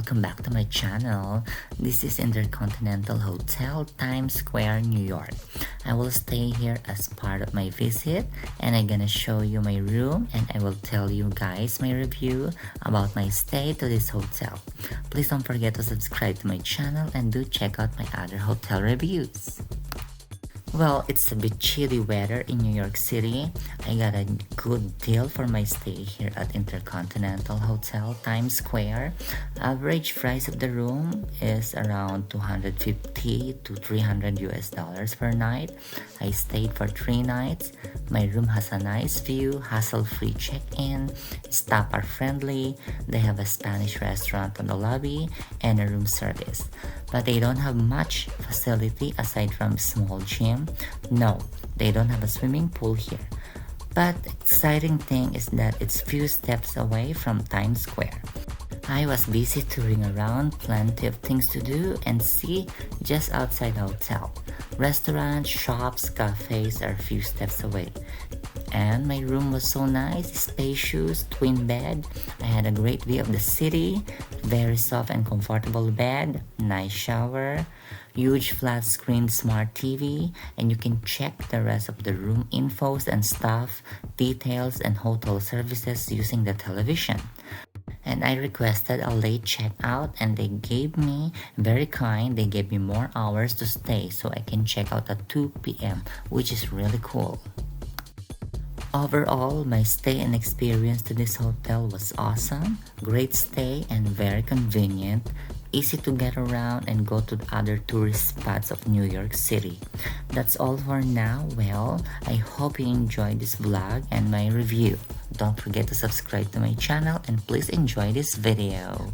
welcome back to my channel. This is Intercontinental Hotel, Times Square, New York. I will stay here as part of my visit and I'm gonna show you my room and I will tell you guys my review about my stay to this hotel. Please don't forget to subscribe to my channel and do check out my other hotel reviews. Well, it's a bit chilly weather in New York City. I got a good deal for my stay here at Intercontinental Hotel, Times Square. Average price of the room is around $250 to $300 US per night. I stayed for 3 nights. My room has a nice view, hassle-free check-in, staff are friendly, they have a Spanish restaurant on the lobby, and a room service. But they don't have much facility aside from small gym. No, they don't have a swimming pool here. But the exciting thing is that it's few steps away from Times Square. I was busy touring around, plenty of things to do and see just outside the hotel. Restaurants, shops, cafes are a few steps away. And my room was so nice, spacious, twin bed. I had a great view of the city, very soft and comfortable bed, nice shower, huge flat screen smart TV, and you can check the rest of the room infos and stuff, details and hotel services using the television. And I requested a late checkout and they gave me, very kind, they gave me more hours to stay so I can check out at 2 p.m. which is really cool. Overall, my stay and experience to this hotel was awesome, great stay and very convenient, easy to get around and go to the other tourist spots of New York City. That's all for now. Well, I hope you enjoyed this vlog and my review. Don't forget to subscribe to my channel and please enjoy this video.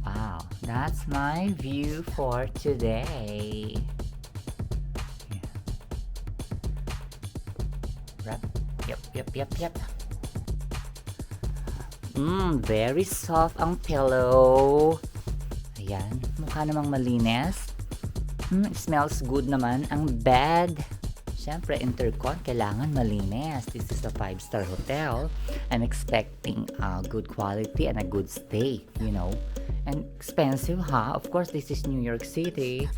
Wow, that's my view for today. Yep. Very soft ang pillow. Ayan, mukha namang malinis. It smells good naman ang bed. Siyempre, Intercon, kailangan malinis. This is a 5-star hotel. I'm expecting a good quality and a good stay, you know. And expensive, huh? Of course, this is New York City.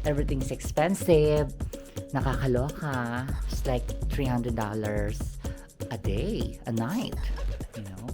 Everything's expensive. Nakakaloka. It's like $300 a day, a night, you know.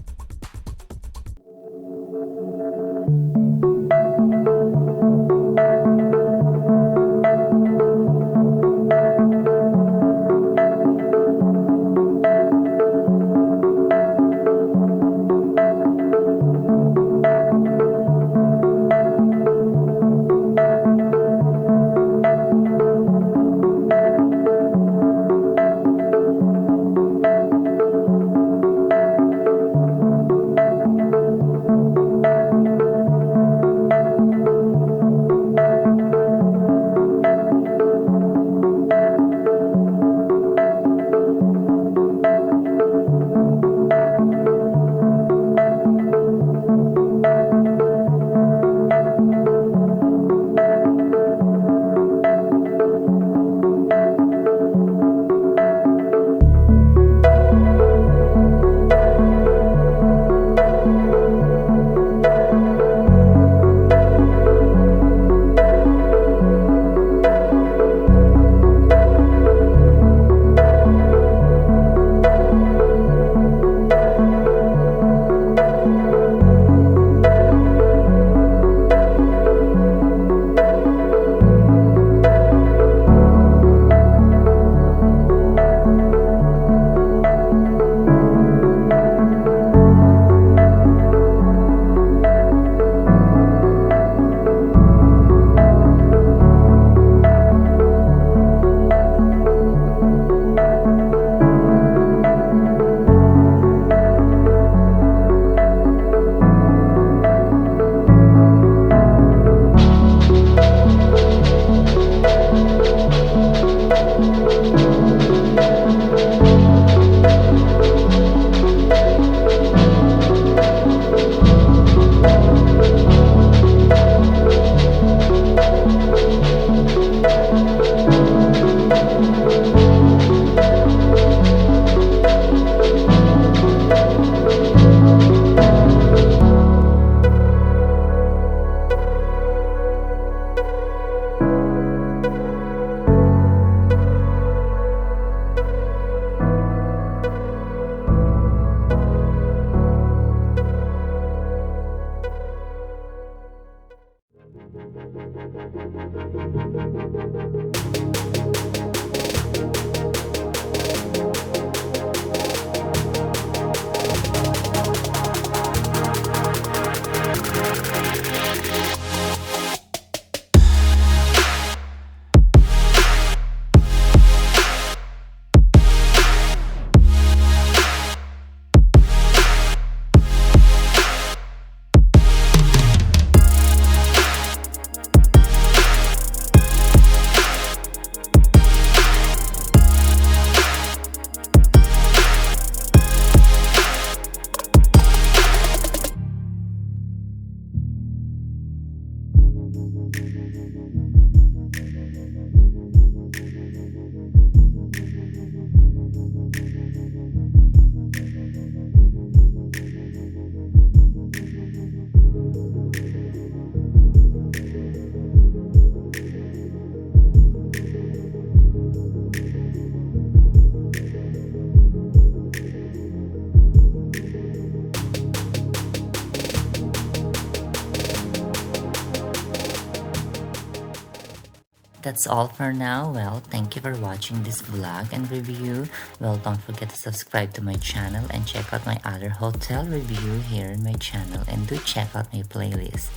That's all for now. Well, thank you for watching this vlog and review. Well, don't forget to subscribe to my channel and check out my other hotel review here in my channel, and do check out my playlist.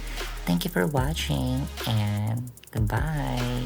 Thank you for watching and goodbye.